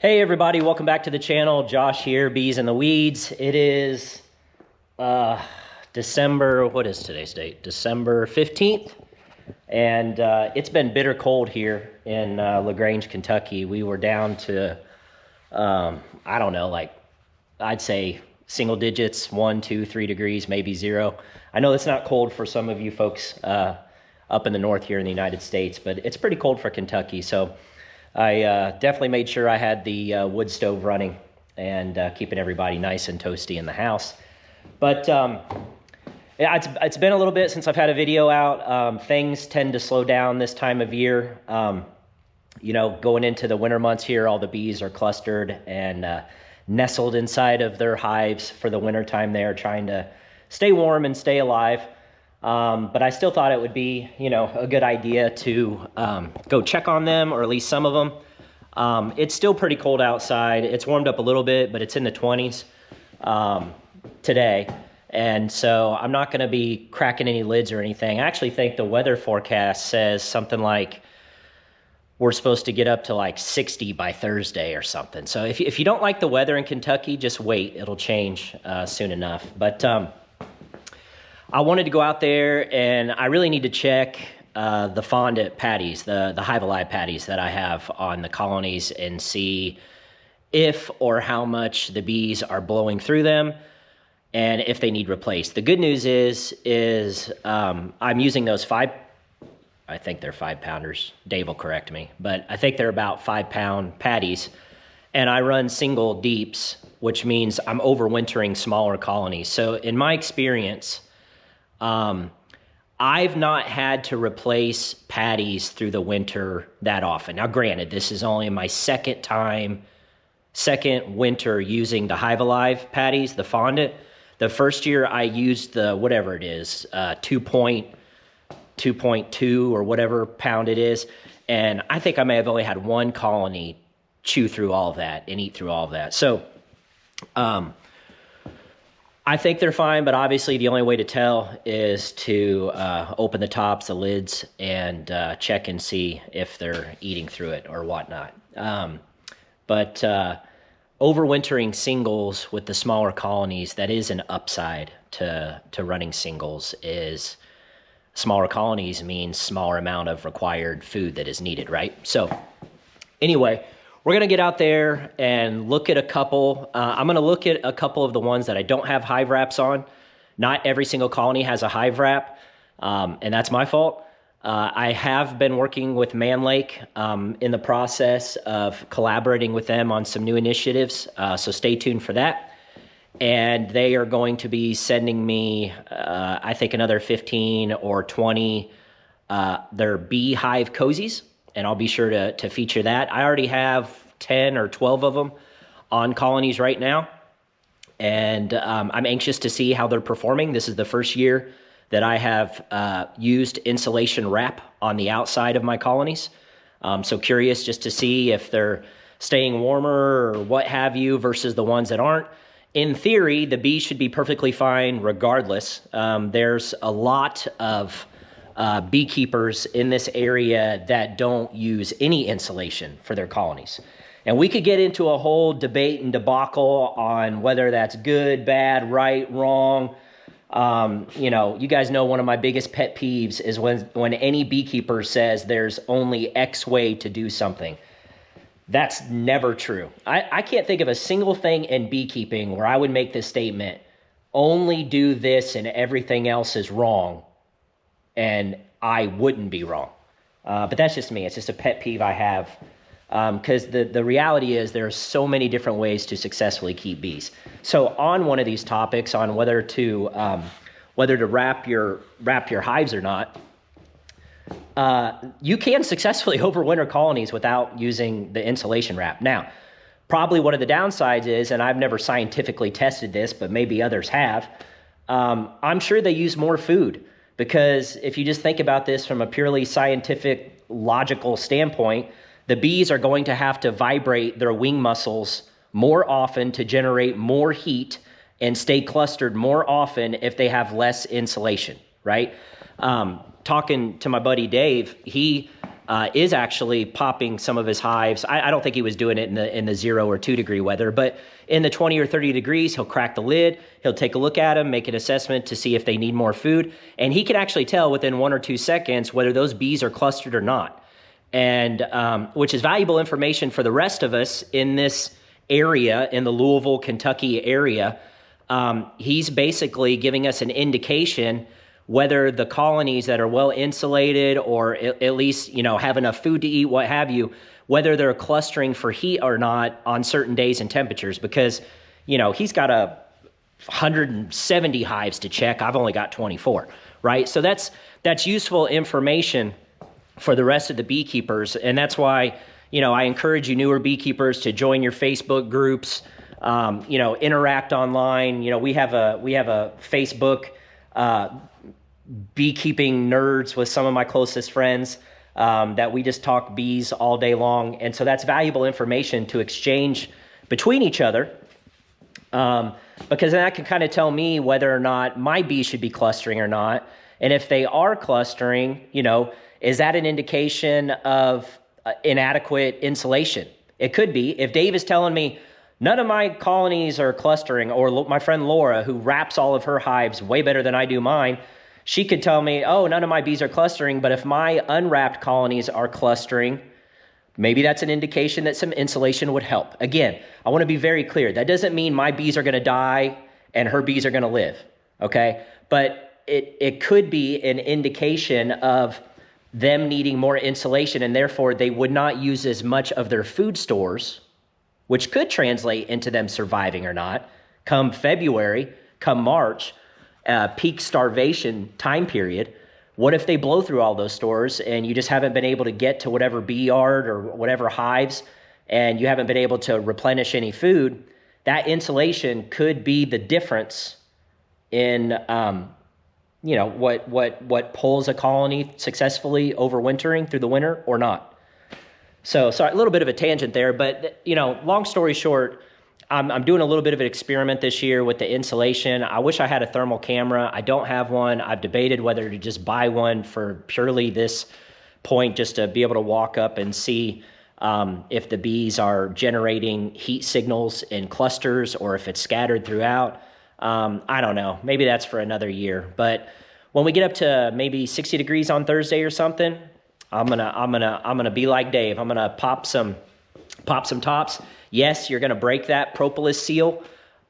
Hey everybody, welcome back to the channel. Josh here, Bees in the Weeds. It is December, what is today's date? December 15th. And it's been bitter cold here in LaGrange, Kentucky. We were down to, I don't know, like I'd say single digits, 1, 2, 3 degrees, maybe 0. I know it's not cold for some of you folks up in the north here in the United States, but it's pretty cold for Kentucky. So I definitely made sure I had the wood stove running and keeping everybody nice and toasty in the house. But yeah, it's been a little bit since I've had a video out. Things tend to slow down this time of year. You know, going into the winter months here, all the bees are clustered and nestled inside of their hives for the winter time. They are trying to stay warm and stay alive. But I still thought it would be, you know, a good idea to go check on them, or at least some of them. It's still pretty cold outside. It's warmed up a little bit, but it's in the 20s today. And so I'm not going to be cracking any lids or anything. I actually think the weather forecast says something like we're supposed to get up to like 60 by Thursday or something. So if you don't like the weather in Kentucky, just wait. It'll change soon enough. But I wanted to go out there, and I really need to check the fondant patties, the Hive Alive patties that I have on the colonies, and see if or how much the bees are blowing through them and if they need replaced. The good news is I'm using those I think they're 5-pounders. Dave will correct me, but I think they're about 5-pound patties, and I run single deeps, which means I'm overwintering smaller colonies. So in my experience, I've not had to replace patties through the winter that often. Now, granted, this is only my second winter using the Hive Alive patties, the fondant. The first year I used the, whatever it is, 2.2 or whatever pound it is. And I think I may have only had one colony chew through all of that and eat through all of that. So, I think they're fine, but obviously the only way to tell is to open the tops, the lids, and check and see if they're eating through it or whatnot. But overwintering singles with the smaller colonies, that is an upside to running singles. Is smaller colonies means smaller amount of required food that is needed, right? So anyway, we're going to get out there and look at a couple. I'm going to look at a couple of the ones that I don't have hive wraps on. Not every single colony has a hive wrap, and that's my fault. I have been working with Man Lake in the process of collaborating with them on some new initiatives, so stay tuned for that. And they are going to be sending me, I think, another 15 or 20 their beehive cozies, and I'll be sure to feature that. I already have 10 or 12 of them on colonies right now, and I'm anxious to see how they're performing. This is the first year that I have used insulation wrap on the outside of my colonies. So curious just to see if they're staying warmer or what have you versus the ones that aren't. In theory, the bees should be perfectly fine regardless. There's a lot of beekeepers in this area that don't use any insulation for their colonies. And we could get into a whole debate and debacle on whether that's good, bad, right, wrong. You know, you guys know one of my biggest pet peeves is when any beekeeper says there's only X way to do something. That's never true. I can't think of a single thing in beekeeping where I would make this statement, only do this and everything else is wrong, and I wouldn't be wrong. But that's just me. It's just a pet peeve I have, because the reality is there are so many different ways to successfully keep bees. So on one of these topics, on whether to wrap your hives or not, you can successfully overwinter colonies without using the insulation wrap. Now, probably one of the downsides is, and I've never scientifically tested this, but maybe others have, I'm sure they use more food. Because if you just think about this from a purely scientific, logical standpoint, the bees are going to have to vibrate their wing muscles more often to generate more heat and stay clustered more often if they have less insulation, right? Talking to my buddy Dave, he is actually popping some of his hives. I don't think he was doing it in the 0 or 2 degree weather, but in the 20 or 30 degrees, he'll crack the lid, he'll take a look at them, make an assessment to see if they need more food, and he can actually tell within 1 or 2 seconds whether those bees are clustered or not, and which is valuable information for the rest of us in this area, in the Louisville, Kentucky area. He's basically giving us an indication whether the colonies that are well insulated or at least, have enough food to eat, what have you, whether they're clustering for heat or not on certain days and temperatures, because, he's got 170 hives to check. I've only got 24, right? So that's useful information for the rest of the beekeepers. And that's why, I encourage you newer beekeepers to join your Facebook groups, interact online. We have a Facebook, beekeeping nerds with some of my closest friends that we just talk bees all day long. And so that's valuable information to exchange between each other, because then that can kind of tell me whether or not my bees should be clustering or not. And if they are clustering, is that an indication of inadequate insulation? It could be. If Dave is telling me none of my colonies are clustering, or my friend Laura, who wraps all of her hives way better than I do mine, she could tell me, oh, none of my bees are clustering, but if my unwrapped colonies are clustering, maybe that's an indication that some insulation would help. Again, I want to be very clear. That doesn't mean my bees are going to die and her bees are going to live, okay? But it could be an indication of them needing more insulation, and therefore they would not use as much of their food stores, which could translate into them surviving or not, come February, come March, peak starvation time period. What if they blow through all those stores and you just haven't been able to get to whatever bee yard or whatever hives, and you haven't been able to replenish any food? That insulation could be the difference in, what pulls a colony successfully overwintering through the winter or not. So, sorry, a little bit of a tangent there, but, long story short, I'm doing a little bit of an experiment this year with the insulation. I wish I had a thermal camera. I don't have one. I've debated whether to just buy one for purely this point, just to be able to walk up and see if the bees are generating heat signals in clusters or if it's scattered throughout. I don't know. Maybe that's for another year. But when we get up to maybe 60 degrees on Thursday or something, I'm gonna be like Dave. I'm gonna pop some tops. Yes, you're gonna break that propolis seal.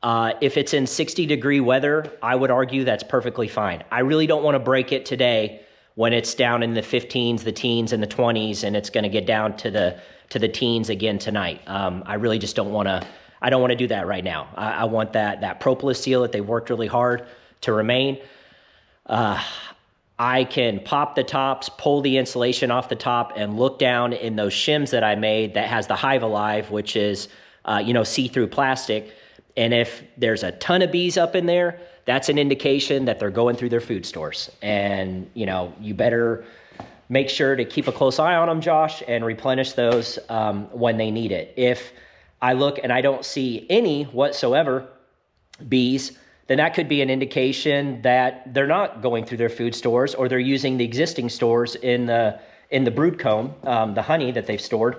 If it's in 60-degree weather, I would argue that's perfectly fine. I really don't want to break it today when it's down in the 15s, the teens, and the 20s, and it's going to get down to the teens again tonight. I really just don't want to. I don't want to do that right now. I want that propolis seal that they've worked really hard to remain. I can pop the tops, pull the insulation off the top, and look down in those shims that I made that has the Hive Alive, which is, see-through plastic. And if there's a ton of bees up in there, that's an indication that they're going through their food stores. And, you better make sure to keep a close eye on them, Josh, and replenish those when they need it. If I look and I don't see any whatsoever bees, then that could be an indication that they're not going through their food stores, or they're using the existing stores in the brood comb, the honey that they've stored,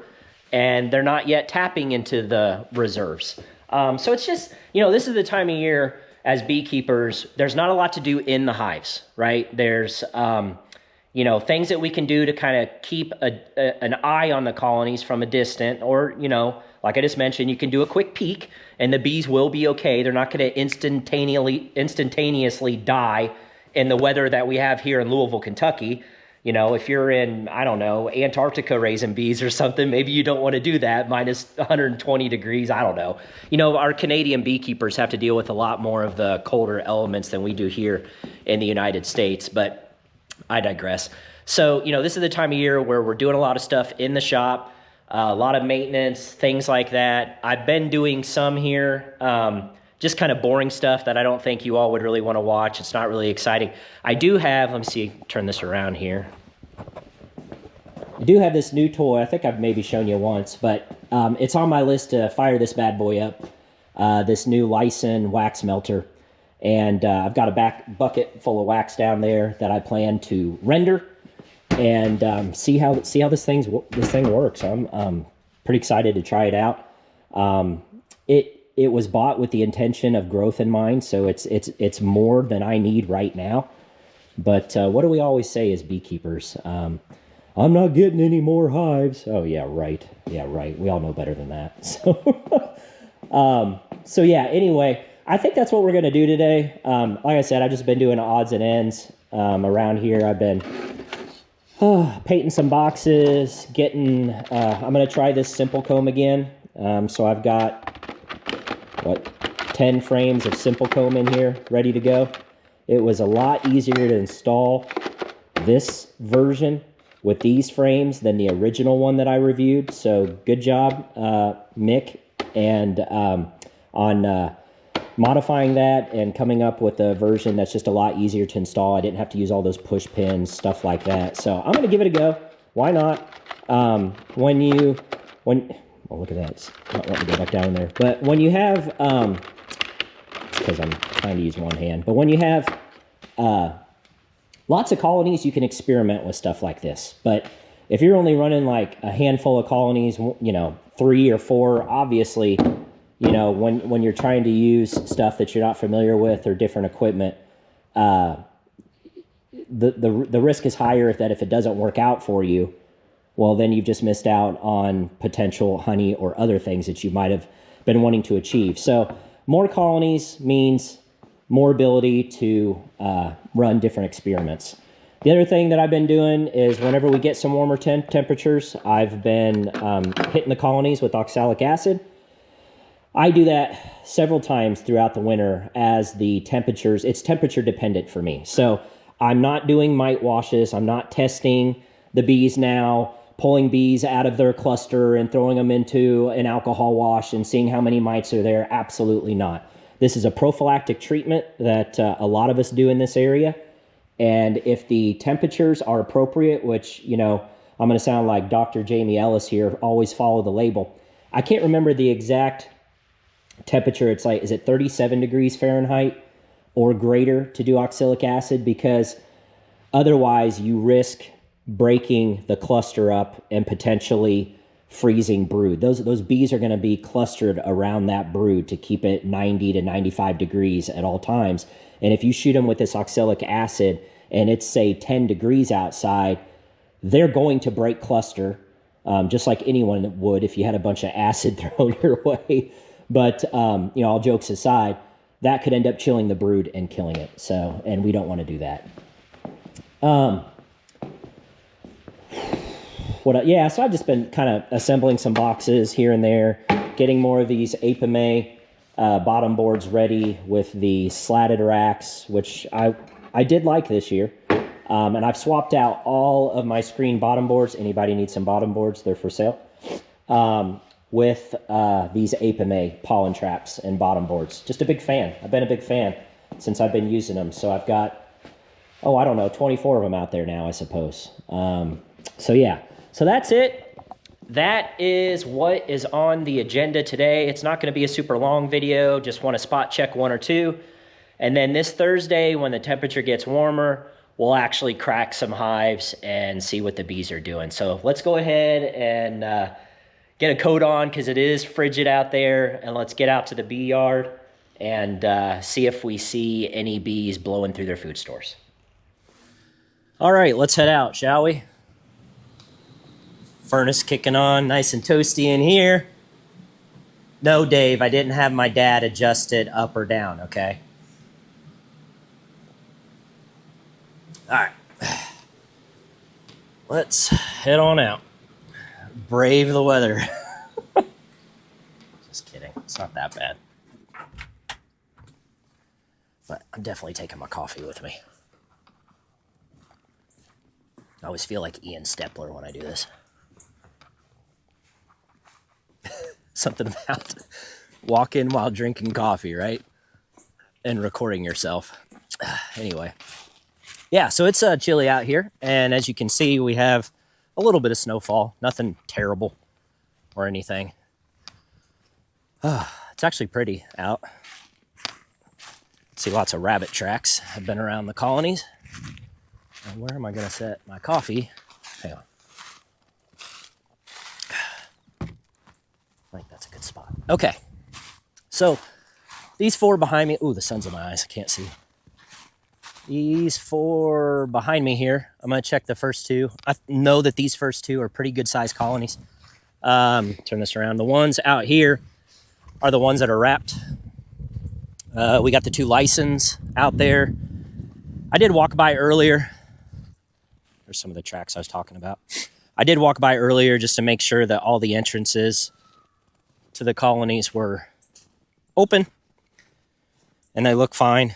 and they're not yet tapping into the reserves. So it's just, this is the time of year as beekeepers, there's not a lot to do in the hives, right? There's, things that we can do to kind of keep an eye on the colonies from a distance, or, like I just mentioned, you can do a quick peek and the bees will be okay. They're not going to instantaneously die in the weather that we have here in Louisville, Kentucky. If you're in, I don't know, Antarctica raising bees or something, maybe you don't want to do that, minus 120 degrees, I don't know. Our Canadian beekeepers have to deal with a lot more of the colder elements than we do here in the United States, but I digress. So, this is the time of year where we're doing a lot of stuff in the shop, a lot of maintenance, things like that. I've been doing some here, just kind of boring stuff that I don't think you all would really want to watch. It's not really exciting. I do have, let me see, turn this around here. I do have this new toy. I think I've maybe shown you once, but it's on my list to fire this bad boy up, this new Lysin wax melter. And I've got a bucket full of wax down there that I plan to render. and see how this thing works. I'm pretty excited to try it out. It was bought with the intention of growth in mind, so it's more than I need right now. But what do we always say as beekeepers? I'm not getting any more hives. Oh yeah, right. Yeah, right. We all know better than that. So yeah. Anyway, I think that's what we're gonna do today. Like I said, I've just been doing odds and ends around here. I've been painting some boxes, getting. I'm gonna try this simple comb again. So I've got 10 frames of simple comb in here ready to go. It was a lot easier to install this version with these frames than the original one that I reviewed. So good job, Mick, and on modifying that and coming up with a version that's just a lot easier to install. I didn't have to use all those push pins, stuff like that. So I'm gonna give it a go. Why not? Oh, look at that, it's not letting me go back down there. But when you have, because I'm trying to use one hand, but when you have lots of colonies, you can experiment with stuff like this. But if you're only running like a handful of colonies, 3 or 4, obviously, when you're trying to use stuff that you're not familiar with or different equipment, the risk is higher that if it doesn't work out for you, well, then you've just missed out on potential honey or other things that you might have been wanting to achieve. So more colonies means more ability to run different experiments. The other thing that I've been doing is whenever we get some warmer temperatures, I've been hitting the colonies with oxalic acid. I do that several times throughout the winter as the temperatures, it's temperature dependent for me. So I'm not doing mite washes. I'm not testing the bees now, pulling bees out of their cluster and throwing them into an alcohol wash and seeing how many mites are there. Absolutely not. This is a prophylactic treatment that a lot of us do in this area. And if the temperatures are appropriate, which, I'm going to sound like Dr. Jamie Ellis here, always follow the label. I can't remember the exact temperature. It's like, is it 37 degrees Fahrenheit or greater to do oxalic acid? Because otherwise you risk breaking the cluster up and potentially freezing brood. Those bees are going to be clustered around that brood to keep it 90 to 95 degrees at all times. And if you shoot them with this oxalic acid and it's, say, 10 degrees outside, they're going to break cluster, just like anyone would if you had a bunch of acid thrown your way. But, all jokes aside, that could end up chilling the brood and killing it. So, and we don't want to do that. So I've just been kind of assembling some boxes here and there, getting more of these Apame bottom boards ready with the slatted racks, which I did like this year. And I've swapped out all of my screen bottom boards. Anybody need some bottom boards? They're for sale. With these Apame pollen traps and bottom boards. Just a big fan. I've been a big fan since I've been using them. So I've got, 24 of them out there now, I suppose. So that's it. That is what is on the agenda today. It's not going to be a super long video. Just want to spot check 1 or 2. And then this Thursday, when the temperature gets warmer, we'll actually crack some hives and see what the bees are doing. So let's go ahead and get a coat on because it is frigid out there. And let's get out to the bee yard and see if we see any bees blowing through their food stores. All right, let's head out, shall we? Furnace kicking on, nice and toasty in here. No, Dave, I didn't have my dad adjust it up or down, okay? All right. Let's head on out. Brave the weather. Just kidding. It's not that bad. But I'm definitely taking my coffee with me. I always feel like Ian Stepler when I do this. Something about walking while drinking coffee, right? And recording yourself. Anyway. Yeah, so it's chilly out here. And as you can see, we have a little bit of snowfall. Nothing terrible or anything. It's actually pretty out. See lots of rabbit tracks have been around the colonies. And where am I going to set my coffee? Hang on. I think that's a good spot. Okay. So these 4 behind me, ooh, the sun's in my eyes, I can't see. These 4 behind me here, I'm gonna check the first 2. I know that these first 2 are pretty good sized colonies. Turn this around. The ones out here are the ones that are wrapped. We got the 2 license out there. I did walk by earlier. There's some of the tracks I was talking about. I did walk by earlier just to make sure that all the entrances to the colonies were open and they look fine,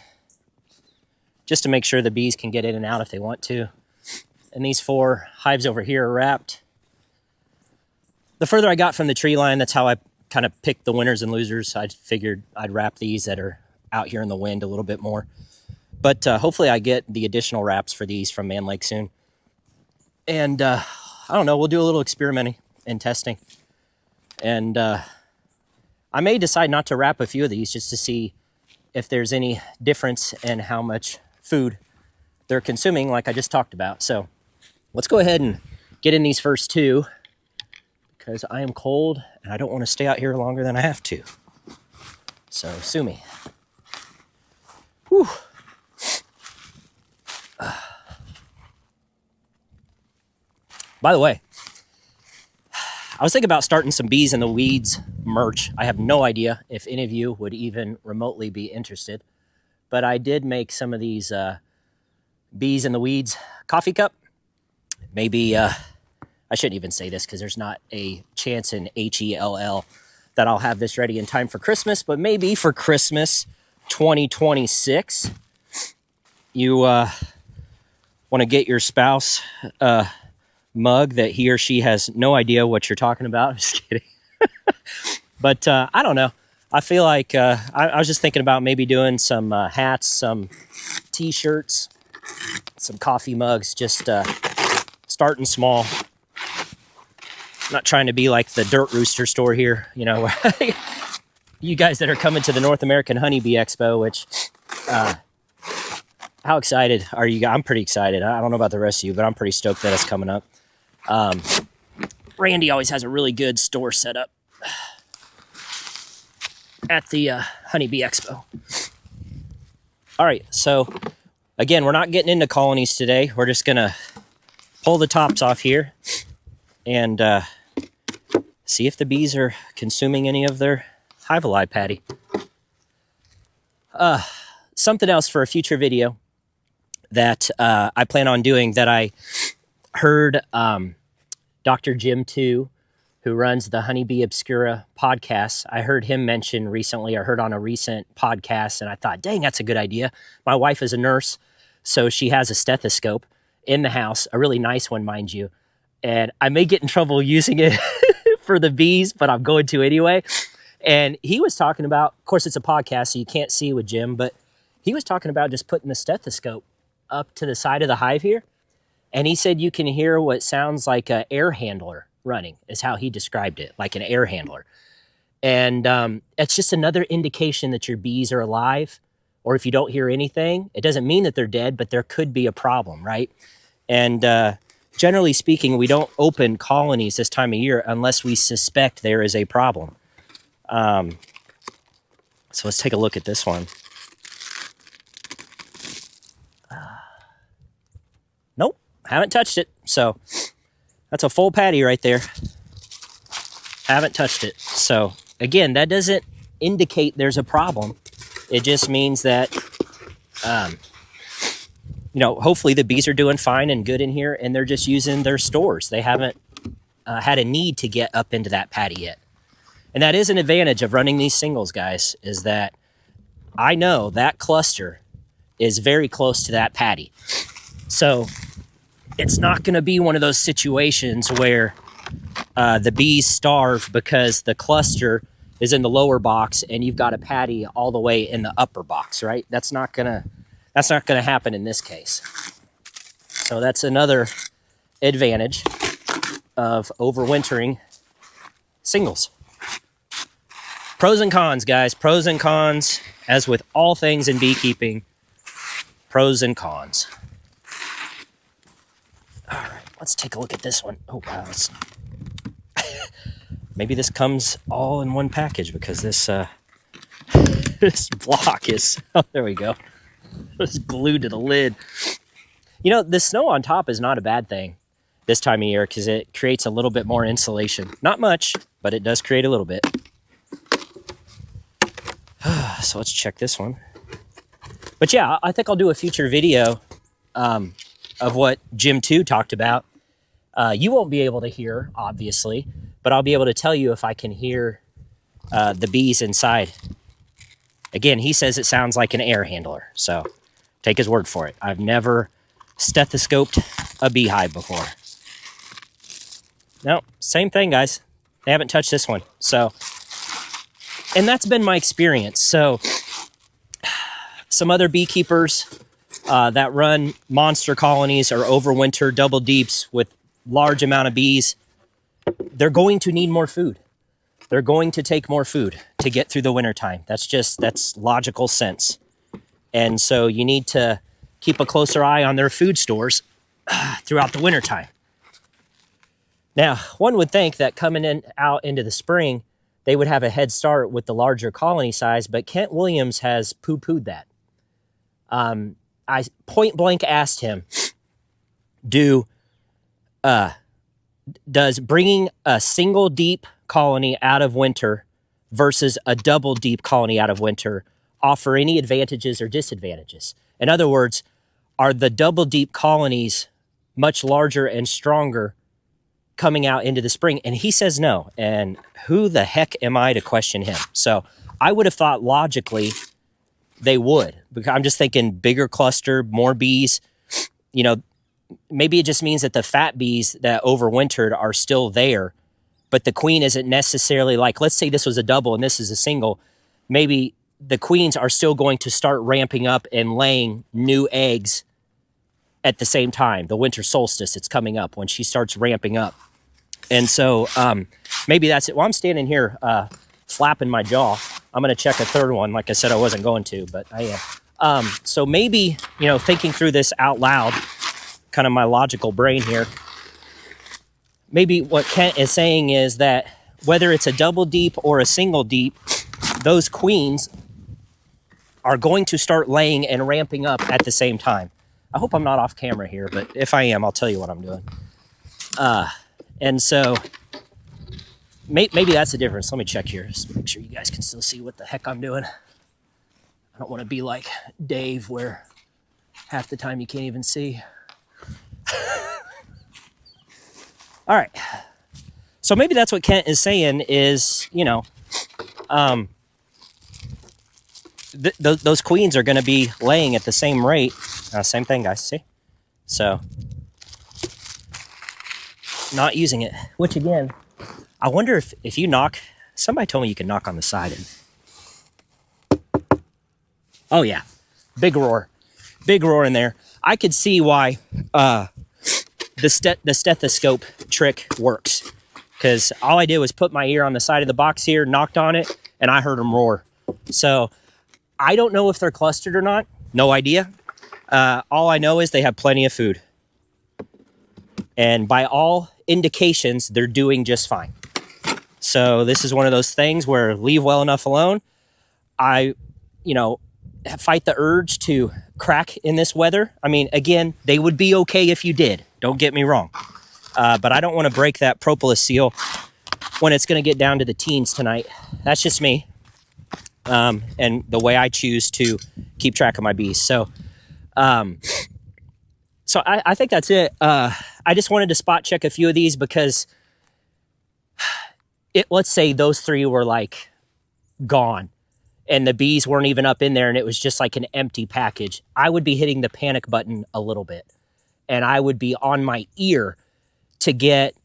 just to make sure the bees can get in and out if they want to. And these 4 hives over here are wrapped. The further I got from the tree line, that's how I kind of picked the winners and losers. I figured I'd wrap these that are out here in the wind a little bit more. But hopefully I get the additional wraps for these from Man Lake soon. And I don't know, we'll do a little experimenting and testing. And I may decide not to wrap a few of these just to see if there's any difference in how much food they're consuming, like I just talked about. So let's go ahead and get in these first 2 because I am cold and I don't want to stay out here longer than I have to. So sue me. Whew. By the way, I was thinking about starting some Bees in the Weeds merch. I have no idea if any of you would even remotely be interested, but I did make some of these Bees in the Weeds coffee cup. Maybe, I shouldn't even say this because there's not a chance in HELL that I'll have this ready in time for Christmas, but maybe for Christmas 2026, you want to get your spouse mug that he or she has no idea what you're talking about. I'm just kidding. But I don't know. I feel like I was just thinking about maybe doing some hats, some t-shirts, some coffee mugs, just starting small. I'm not trying to be like the Dirt Rooster store here, you know, you guys that are coming to the North American Honeybee Expo, which how excited are you guys? I'm pretty excited. I don't know about the rest of you, but I'm pretty stoked that it's coming up. Randy always has a really good store set up at the Honeybee Expo. All right, so again, we're not getting into colonies today. We're just gonna pull the tops off here and see if the bees are consuming any of their Hive Alive patty. Something else for a future video that I plan on doing that I heard Dr. Jim 2, who runs the Honeybee Obscura podcast, I heard him mention recently, I heard on a recent podcast, and I thought, dang, that's a good idea. My wife is a nurse, so she has a stethoscope in the house, a really nice one, mind you, and I may get in trouble using it for the bees, but I'm going to anyway. And he was talking about, of course, it's a podcast, so you can't see with Jim, but he was talking about just putting the stethoscope up to the side of the hive here. And he said you can hear what sounds like an air handler running, is how he described it, like an air handler. And it's just another indication that your bees are alive. Or if you don't hear anything, it doesn't mean that they're dead, but there could be a problem, right? And generally speaking, we don't open colonies this time of year unless we suspect there is a problem. So let's take a look at this one. Nope, haven't touched it. So that's a full patty right there. Haven't touched it. So again, that doesn't indicate there's a problem. It just means that, you know, hopefully the bees are doing fine and good in here and they're just using their stores. They haven't had a need to get up into that patty yet. And that is an advantage of running these singles, guys, is that I know that cluster is very close to that patty. So it's not going to be one of those situations where the bees starve because the cluster is in the lower box and you've got a patty all the way in the upper box, right? That's not gonna happen in this case. So that's another advantage of overwintering singles. Pros and cons, guys. Pros and cons, as with all things in beekeeping. Pros and cons. All right. Let's take a look at this one. Oh, wow. Maybe this comes all in one package because this this block is, oh, there we go. It's glued to the lid. You know, the snow on top is not a bad thing this time of year because it creates a little bit more insulation. Not much, but it does create a little bit. So let's check this one. But yeah, I think I'll do a future video of what Jim 2 talked about. You won't be able to hear, obviously, but I'll be able to tell you if I can hear the bees inside. Again, he says it sounds like an air handler, so take his word for it. I've never stethoscoped a beehive before. No, same thing, guys. They haven't touched this one. So, and that's been my experience. So some other beekeepers that run monster colonies or overwinter double deeps with large amount of bees, they're going to need more food. They're going to take more food to get through the wintertime. That's logical sense. And so you need to keep a closer eye on their food stores throughout the wintertime. Now, one would think that coming out into the spring, they would have a head start with the larger colony size, but Kent Williams has poo-pooed that. I point blank asked him, does bringing a single deep colony out of winter versus a double deep colony out of winter offer any advantages or disadvantages? In other words, are the double deep colonies much larger and stronger coming out into the spring? And he says no. And who the heck am I to question him? So I would have thought logically they would, because I'm just thinking bigger cluster, more bees. You know, maybe it just means that the fat bees that overwintered are still there, but the queen isn't necessarily like, let's say this was a double and this is a single. Maybe the queens are still going to start ramping up and laying new eggs at the same time. The winter solstice, it's coming up when she starts ramping up. And so maybe that's it. Well, I'm standing here flapping my jaw. I'm going to check a third one. Like I said, I wasn't going to, but I am. So maybe, you know, thinking through this out loud, kind of my logical brain here, maybe what Kent is saying is that whether it's a double deep or a single deep, those queens are going to start laying and ramping up at the same time. I hope I'm not off camera here, but if I am, I'll tell you what I'm doing. And so maybe that's the difference. Let me check here, just make sure you guys can still see what the heck I'm doing. I don't want to be like Dave where half the time you can't even see. All right. So maybe that's what Kent is saying is, you know, those queens are going to be laying at the same rate. Same thing, guys. See? So, not using it. Which, again, I wonder if you knock... Somebody told me you can knock on the side. Oh, yeah. Big roar. Big roar in there. I could see why the stethoscope trick works. Because all I did was put my ear on the side of the box here, knocked on it, and I heard them roar. So, I don't know if they're clustered or not. No idea. All I know is they have plenty of food. And by all indications, they're doing just fine. So this is one of those things where leave well enough alone. I, you know, fight the urge to crack in this weather. I mean, again, they would be okay if you did. Don't get me wrong. But I don't want to break that propolis seal when it's going to get down to the teens tonight. That's just me. And the way I choose to keep track of my bees. So I think that's it. I just wanted to spot check a few of these because let's say those three were like gone and the bees weren't even up in there and it was just like an empty package. I would be hitting the panic button a little bit and I would be on my ear to get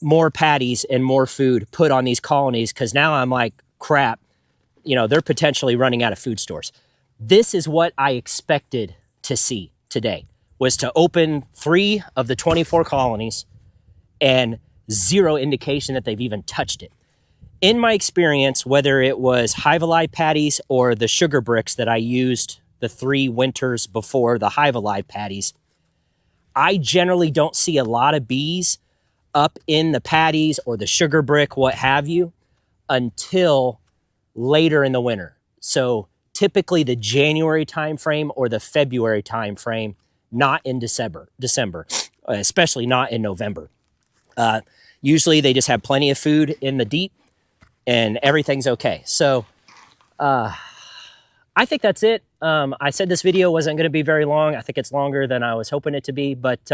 more patties and more food put on these colonies because now I'm like, crap, you know, they're potentially running out of food stores. This is what I expected to see today, was to open 3 of the 24 colonies and 0 indication that they've even touched it. In my experience, whether it was Hive Alive patties or the sugar bricks that I used the 3 winters before the Hive Alive patties, I generally don't see a lot of bees up in the patties or the sugar brick, what have you, until later in the winter. So typically the January timeframe or the February timeframe, not in December, especially not in November. Usually they just have plenty of food in the deep and everything's okay. So I think that's it. I said this video wasn't going to be very long. I think it's longer than I was hoping it to be. But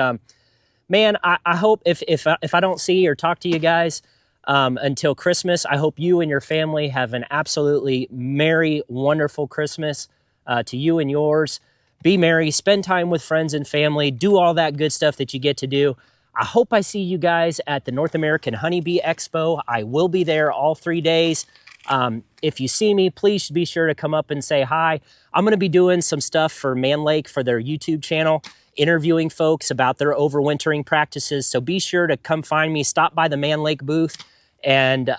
man, I hope if I don't see or talk to you guys until Christmas, I hope you and your family have an absolutely merry, wonderful Christmas to you and yours. Be merry, spend time with friends and family, do all that good stuff that you get to do. I hope I see you guys at the North American Honeybee Expo. I will be there all 3 days. If you see me, please be sure to come up and say hi. I'm going to be doing some stuff for Man Lake for their YouTube channel, interviewing folks about their overwintering practices. So be sure to come find me, stop by the Man Lake booth, and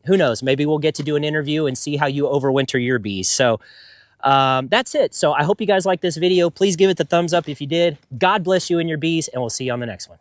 who knows, maybe we'll get to do an interview and see how you overwinter your bees. So that's it. So I hope you guys like this video. Please give it the thumbs up if you did. God bless you and your bees, and we'll see you on the next one.